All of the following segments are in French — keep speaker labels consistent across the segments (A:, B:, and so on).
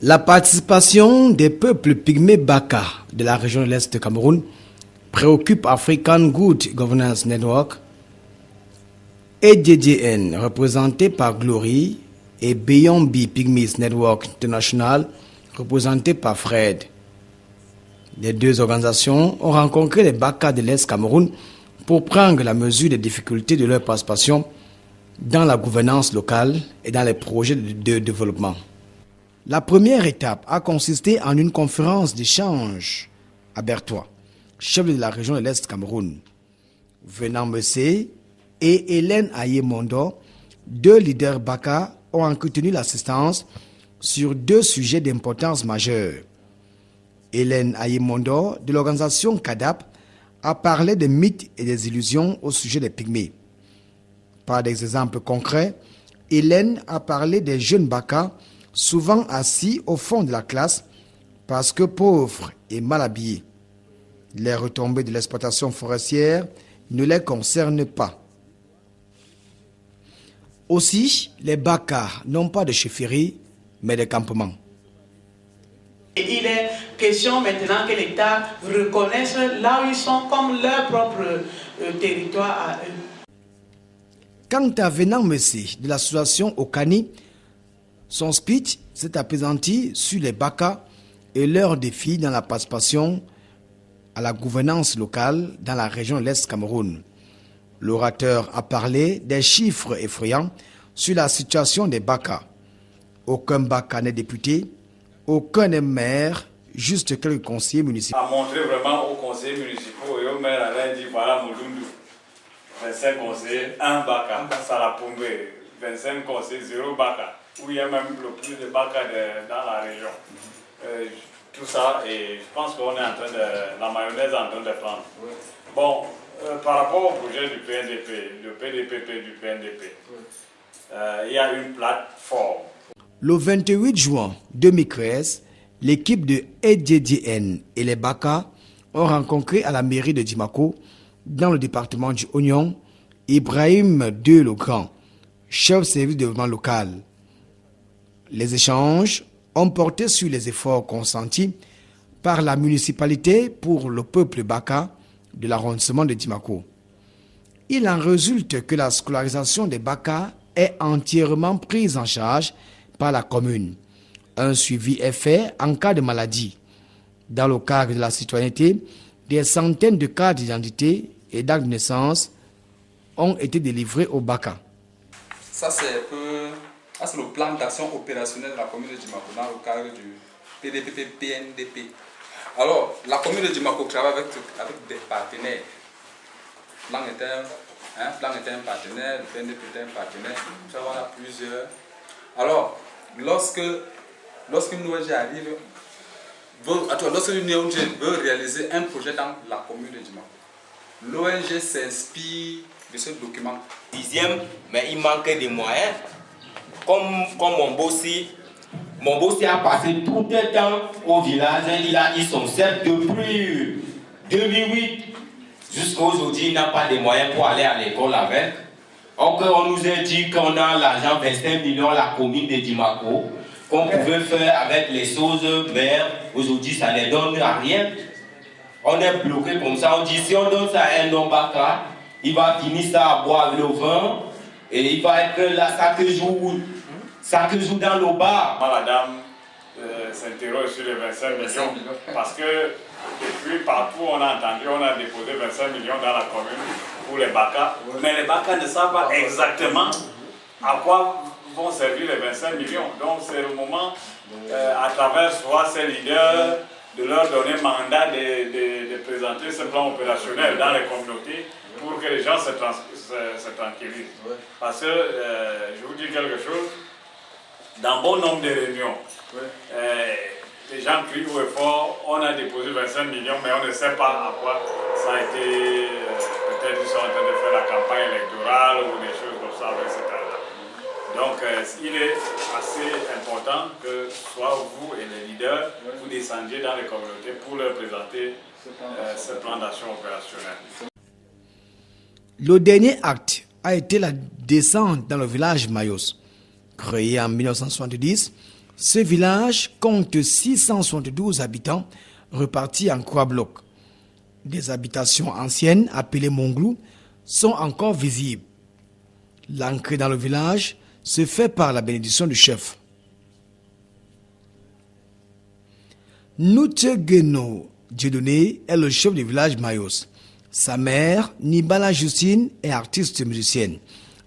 A: La participation des peuples pygmées Baka de la région de l'Est du Cameroun préoccupe African Good Governance Network, ADGN, représenté par Glory, et Beyond Pygmies Network International, représenté par Fred. Les deux organisations ont rencontré les Baka de l'Est Cameroun pour prendre la mesure des difficultés de leur participation dans la gouvernance locale et dans les projets de développement. La première étape a consisté en une conférence d'échange à Bertois, chef de la région de l'Est Cameroun. Venant Messé et Hélène Ayemondo, deux leaders Baka, ont entretenu l'assistance sur deux sujets d'importance majeure. Hélène Ayemondo, de l'organisation CADAP, a parlé des mythes et des illusions au sujet des pygmées. Par des exemples concrets, Hélène a parlé des jeunes Baka souvent assis au fond de la classe parce que pauvres et mal habillés. Les retombées de l'exploitation forestière ne les concernent pas. Aussi, les Baka n'ont pas de chefferie, mais des campements.
B: Il est question maintenant que l'État reconnaisse là où ils sont comme leur propre territoire à eux.
A: Quant à Venant Messé de l'association Okani, son speech s'est appesanti sur les Baka et leurs défis dans la participation à la gouvernance locale dans la région de l'Est Cameroun. L'orateur a parlé des chiffres effrayants sur la situation des Baka. Aucun Baka n'est député, aucun n'est maire, juste quelques conseillers municipaux.
C: A montré vraiment aux conseillers municipaux et aux maires à leur dire voilà Moulundu, 25 conseillers, 1 Baka, Salapumbe, 25 conseillers, 0 Baka, où il y a même le plus de Baka dans la région. Tout ça, et je pense qu'on est en train de, la mayonnaise est en train de prendre. Bon, par rapport au projet du PNDP, le PDPP du PNDP, il y a une plateforme.
A: Le 28 juin 2013, l'équipe de ADGN et les Baka ont rencontré à la mairie de Dimako, dans le département du Oignon, Ibrahim II le Grand, chef service de développement local. Les échanges ont porté sur les efforts consentis par la municipalité pour le peuple Baka de l'arrondissement de Dimako. Il en résulte que la scolarisation des Baka est entièrement prise en charge par la commune. Un suivi est fait en cas de maladie. Dans le cadre de la citoyenneté, des centaines de cartes d'identité et d'actes de naissance ont été délivrés aux Baka.
D: Ça, c'est le plan d'action opérationnel de la commune de Dimako dans le cadre du PDPP-PNDP. Alors, la commune de Dimako travaille avec des partenaires. Plan est un partenaire, le PNDP est un partenaire, ça on a plusieurs. Alors, lorsqu'une ONG arrive, lorsqu'une ONG veut réaliser un projet dans la commune de Dimako, l'ONG s'inspire de ce document.
E: Dixième, mais il manquait de moyens. Comme Mombossi a passé tout le temps au village, il a eu son CEP depuis 2008 jusqu'à aujourd'hui, il n'a pas de moyens pour aller à l'école avec. Donc on nous a dit qu'on a l'argent 25 millions à la commune de Dimako, qu'on pouvait faire avec les choses, mais aujourd'hui ça ne donne à rien. On est bloqué comme ça, on dit si on donne ça à un homme Baka, il va finir ça à boire le vin et il va être là chaque jour dans le bar.
C: La dame s'interroge sur les 25 millions parce que depuis partout on a entendu, on a déposé 25 millions dans la commune pour les Baka, mais les Baka ne savent pas exactement à quoi vont servir les 25 millions. Donc c'est le moment, à travers soit ces leaders, de leur donner mandat de présenter ce plan opérationnel dans les communautés pour que les gens se tranquillisent. Parce que, je vous dis quelque chose, dans bon nombre de réunions, les gens crient haut et fort, on a déposé 25 millions, mais on ne sait pas à quoi ça a été, peut-être ils sont en train de faire la campagne électorale ou des choses comme ça avec cet argent. Donc il est assez important que soit vous et les leaders, vous descendiez dans les communautés pour leur présenter ce plan d'action opérationnel.
A: Le dernier acte a été la descente dans le village Mayos. Créé en 1970, Ce village compte 672 habitants repartis en 3 blocs. Des habitations anciennes appelées Monglou sont encore visibles. L'entrée dans le village se fait par la bénédiction du chef. Noutchegeno Dieudonné est le chef du village Mayos. Sa mère, Nibala Justine, est artiste musicienne.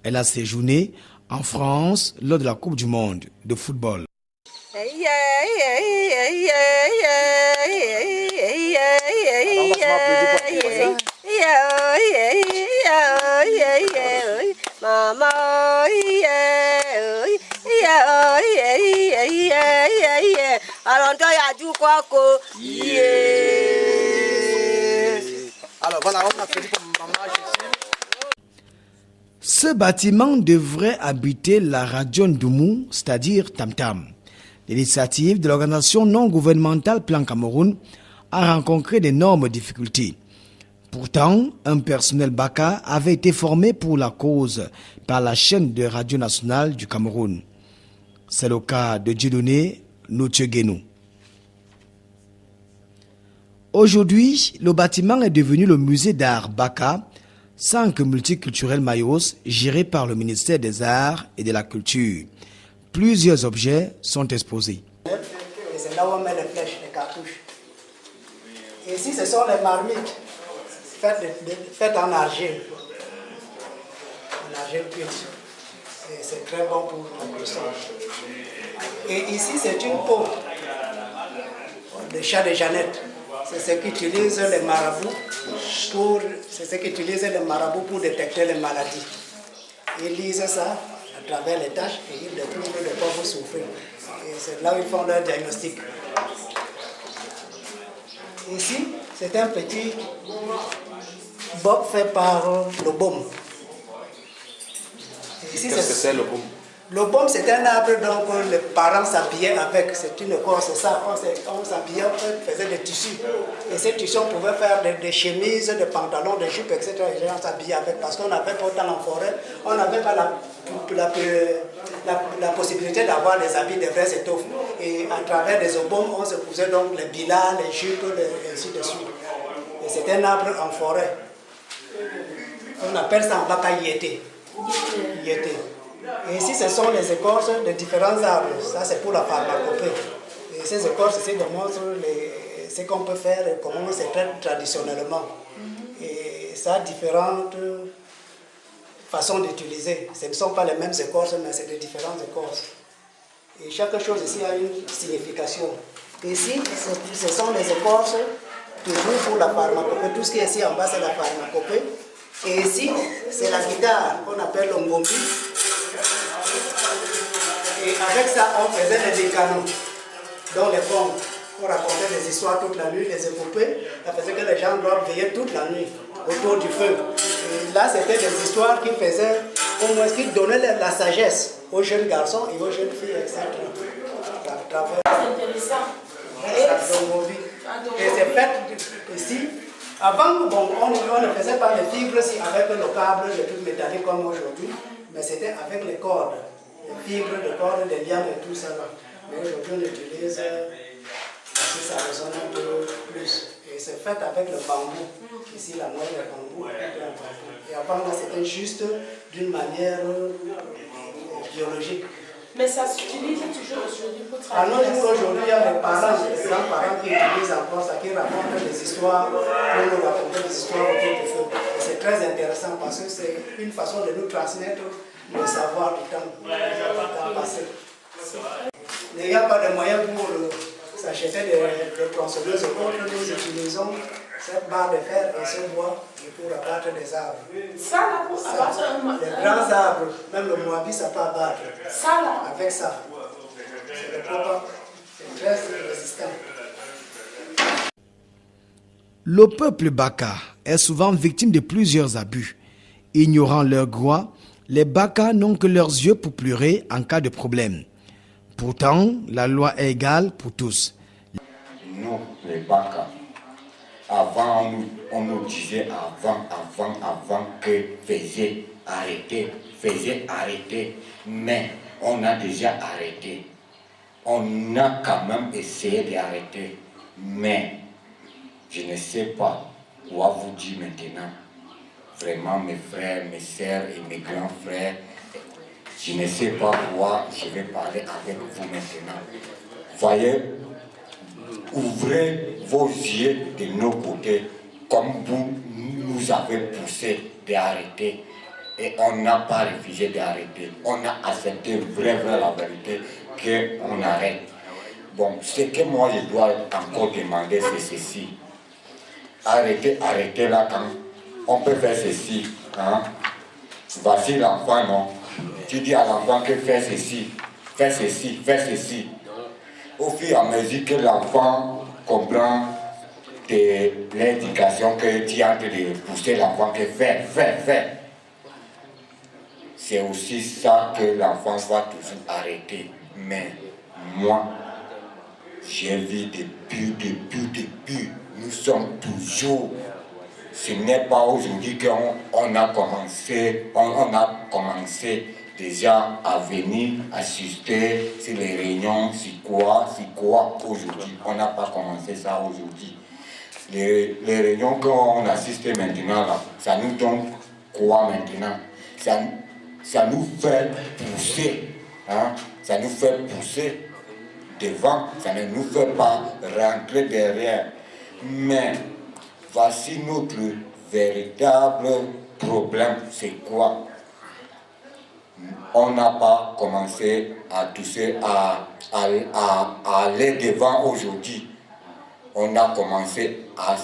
A: Elle a séjourné en France lors de la Coupe du monde de football.
F: Alors voilà, on applaudit pour maman Justine.
A: Ce bâtiment devrait abriter la radio Ndoumou, c'est-à-dire Tam Tam. L'initiative de l'organisation non gouvernementale Plan Cameroun a rencontré d'énormes difficultés. Pourtant, un personnel Baka avait été formé pour la cause par la chaîne de radio nationale du Cameroun. C'est le cas de Dieudonné Noutchegeno. Aujourd'hui, le bâtiment est devenu le musée d'art Baka, centre multiculturel Mayos, géré par le ministère des Arts et de la Culture. Plusieurs objets sont exposés.
F: Et c'est là où on met les flèches, les cartouches. Et ici, ce sont les marmites faites en argile. En argile cuite. Et c'est très bon pour le sang. Et ici, c'est une peau de chat de Jeannette. C'est ce qu'utilisent les marabouts pour détecter les maladies. Ils lisent ça à travers les taches et ils découvrent de quoi vous souffrez. Et c'est là où ils font leur diagnostic. Ici, c'est un petit bob fait par le baume.
D: Qu'est-ce que c'est le baume?
F: Le baume, c'est un arbre dont les parents s'habillaient avec. C'est une écorce, c'est ça. On s'habillait, on faisait des tissus. Et ces tissus, on pouvait faire des chemises, des pantalons, des jupes, etc. Et les gens s'habillaient avec parce qu'on n'avait pas autant en forêt. On n'avait pas la possibilité d'avoir des habits de vraies étoffes. Et à travers des obômes, on se cousait donc les bilas, les jupes, et ainsi de suite. Et c'est un arbre en forêt. On appelle ça en baka yété. Yété. Et ici, ce sont les écorces de différents arbres. Ça, c'est pour la pharmacopée. Et ces écorces ici démontrent ce qu'on peut faire et comment on se traite traditionnellement. Et ça a différentes façons d'utiliser. Ce ne sont pas les mêmes écorces, mais c'est de différentes écorces. Et chaque chose ici a une signification. Ici, ce sont les écorces toujours pour la pharmacopée. Tout ce qui est ici en bas, c'est la pharmacopée. Et ici, c'est la guitare qu'on appelle le ngombi. Et avec ça, on faisait des décanos dans les ponts. On racontait des histoires toute la nuit, les épopées. Ça faisait que les gens doivent veiller toute la nuit autour du feu. Et là, c'était des histoires qui faisaient, au moins, qui donnaient la sagesse aux jeunes garçons et aux jeunes filles, etc. C'est intéressant. Et c'est fait ici. Avant, bon, on ne faisait pas les fibres avec le câble, les trucs métalliques comme aujourd'hui, mais c'était avec les cordes. Les fibres de cordes, les lianes et tout ça. Mais aujourd'hui, on utilise, si ça résonne un peu plus. Et c'est fait avec le bambou. Ici, la noix de bambou. Et avant, c'était juste d'une manière biologique.
B: Mais ça s'utilise toujours aujourd'hui pour travailler.
F: À nos jours, aujourd'hui, il y a des parents, des grands-parents qui utilisent encore ça, qui racontent des histoires, pour nous raconter des histoires autour du feu. Et c'est très intéressant parce que c'est une façon de nous transmettre le savoir du temps passé. Il n'y a pas de moyen pour s'acheter des tronçonneuses et autres. Nous utilisons cette barre de fer et ce bois pour abattre des arbres.
B: Ça là pour abattre
F: les grands arbres, même le moabi, ça peut abattre.
B: Ça là.
F: Avec ça. C'est le propre, c'est très résistant.
A: Le peuple Baka est souvent victime de plusieurs abus. Ignorant leurs droits, les Baka n'ont que leurs yeux pour pleurer en cas de problème. Pourtant, la loi est égale pour tous.
G: Nous, les Baka, avant, on nous disait avant que faisait arrêter. Mais on a déjà arrêté. on a quand même essayé d'arrêter. Mais je ne sais pas quoi vous dire maintenant. Vraiment, mes frères, mes sœurs et mes grands frères, je ne sais pas quoi je vais parler avec vous maintenant. Voyez, ouvrez vos yeux de nos côtés, comme vous nous avez poussé d'arrêter. Et on n'a pas refusé d'arrêter. On a accepté vraiment la vérité qu'on arrête. Bon, ce que moi je dois encore demander, c'est ceci. Arrêtez là quand on peut faire ceci. Hein? Voici l'enfant, non? Tu dis à l'enfant que fais ceci, fais ceci, fais ceci. Au fur et à mesure que l'enfant comprend l'indication que tu es en train de pousser l'enfant que fais. C'est aussi ça que l'enfant va toujours arrêter. Mais moi, j'ai vu depuis, nous sommes toujours. Ce n'est pas aujourd'hui qu'on a commencé, déjà à venir assister sur les réunions, c'est quoi aujourd'hui. On n'a pas commencé ça aujourd'hui. Les réunions qu'on assiste maintenant, là, ça nous donne quoi maintenant? Ça nous fait pousser, hein? Ça nous fait pousser devant, ça ne nous fait pas rentrer derrière. Mais voici notre véritable problème, c'est quoi? On n'a pas commencé à tousser, à aller devant aujourd'hui. On a commencé à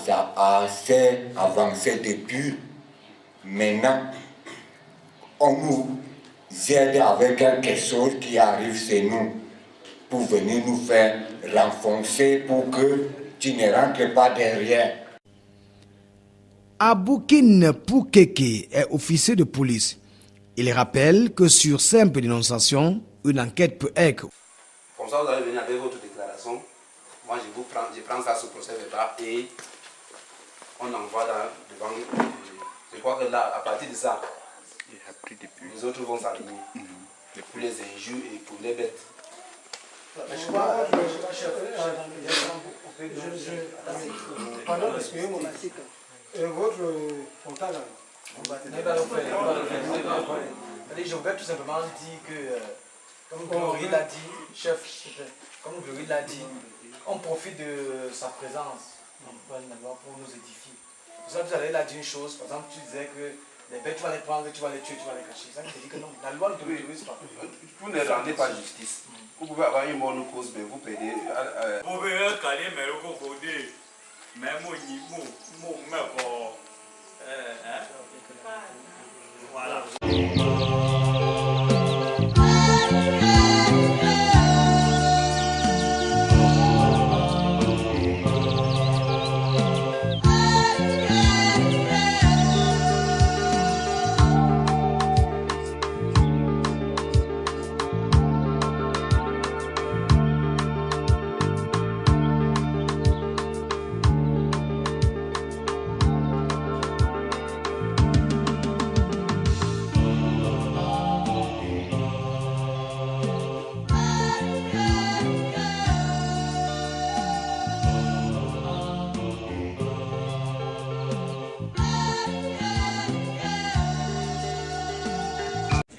G: avancer depuis. Maintenant, on nous aide avec quelque chose qui arrive chez nous pour venir nous faire renfoncer pour que tu ne rentres pas derrière.
A: Aboukine Poukeke est officier de police. Il rappelle que sur simple dénonciation, une enquête peut être.
H: Comme ça, vous allez venir avec votre déclaration. Moi, je prends ça sous procès verbal et on envoie devant. Je crois que là, à partir de ça, les autres vont s'aligner. Pour les injures et pour les bêtes.
F: Pardon, excusez-moi. Votre comptable.
I: Je voudrais tout simplement dire que, comme Glory l'a dit, chef, comme Glory l'a dit, on profite de sa présence pour nous édifier. Vous savez, il a dit une chose, par exemple, tu disais que les bêtes, tu vas les prendre, tu vas les tuer, tu vas les cacher. Ça, je dis que non, la loi ne t'autorise pas.
H: Vous ne rendez pas justice. Vous pouvez avoir une bonne cause, mais vous perdez.
C: Vous pouvez caler, mais le cocodé, même au niveau, voilà.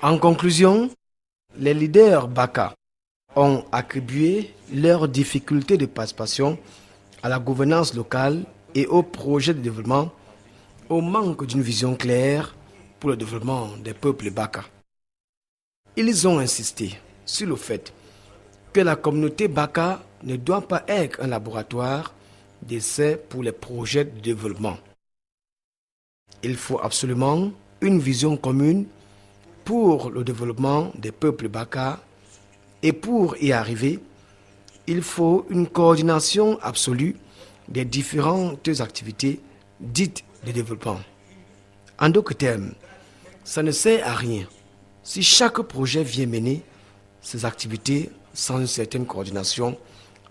A: En conclusion, les leaders Baka ont attribué leurs difficultés de participation à la gouvernance locale et au projet de développement au manque d'une vision claire pour le développement des peuples Baka. Ils ont insisté sur le fait que la communauté Baka ne doit pas être un laboratoire d'essai pour les projets de développement. Il faut absolument une vision commune pour le développement des peuples Baka, et pour y arriver, il faut une coordination absolue des différentes activités dites de développement. En d'autres termes, ça ne sert à rien si chaque projet vient mener ses activités sans une certaine coordination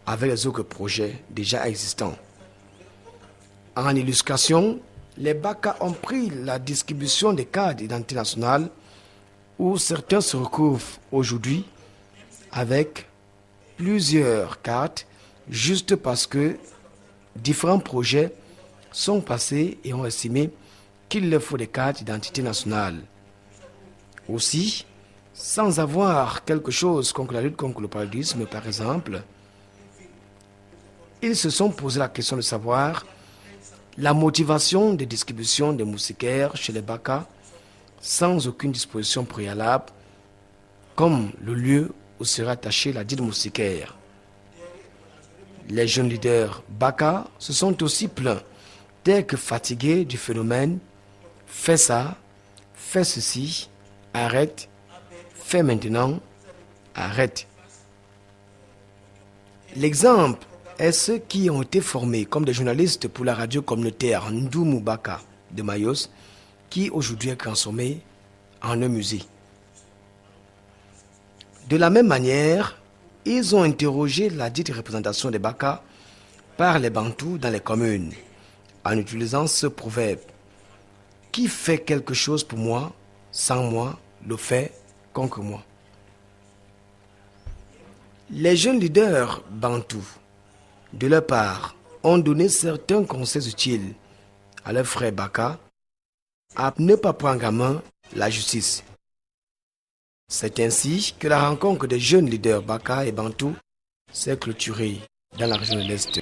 A: avec les autres projets déjà existants. En illustration, les Baka ont pris la distribution des cartes d'identité nationale où certains se retrouvent aujourd'hui avec plusieurs cartes juste parce que différents projets sont passés et ont estimé qu'il leur faut des cartes d'identité nationale. Aussi, sans avoir quelque chose contre la lutte contre le paludisme, par exemple, ils se sont posé la question de savoir la motivation de distribution des moustiquaires chez les Baka sans aucune disposition préalable, comme le lieu où sera attachée la dite moustiquaire. Les jeunes leaders Baka se sont aussi plaints d'être fatigués du phénomène « fais ça, fais ceci, arrête, fais maintenant, arrête ». L'exemple est ceux qui ont été formés comme des journalistes pour la radio communautaire Ndoumou Baka de Mayos, qui aujourd'hui est transformé en un musée. De la même manière, ils ont interrogé la dite représentation des Baka par les Bantous dans les communes, en utilisant ce proverbe: qui fait quelque chose pour moi, sans moi, le fait contre moi. Les jeunes leaders Bantous, de leur part, ont donné certains conseils utiles à leurs frères Baka à ne pas prendre en main la justice. C'est ainsi que la rencontre des jeunes leaders Baka et Bantous s'est clôturée dans la région de l'Est.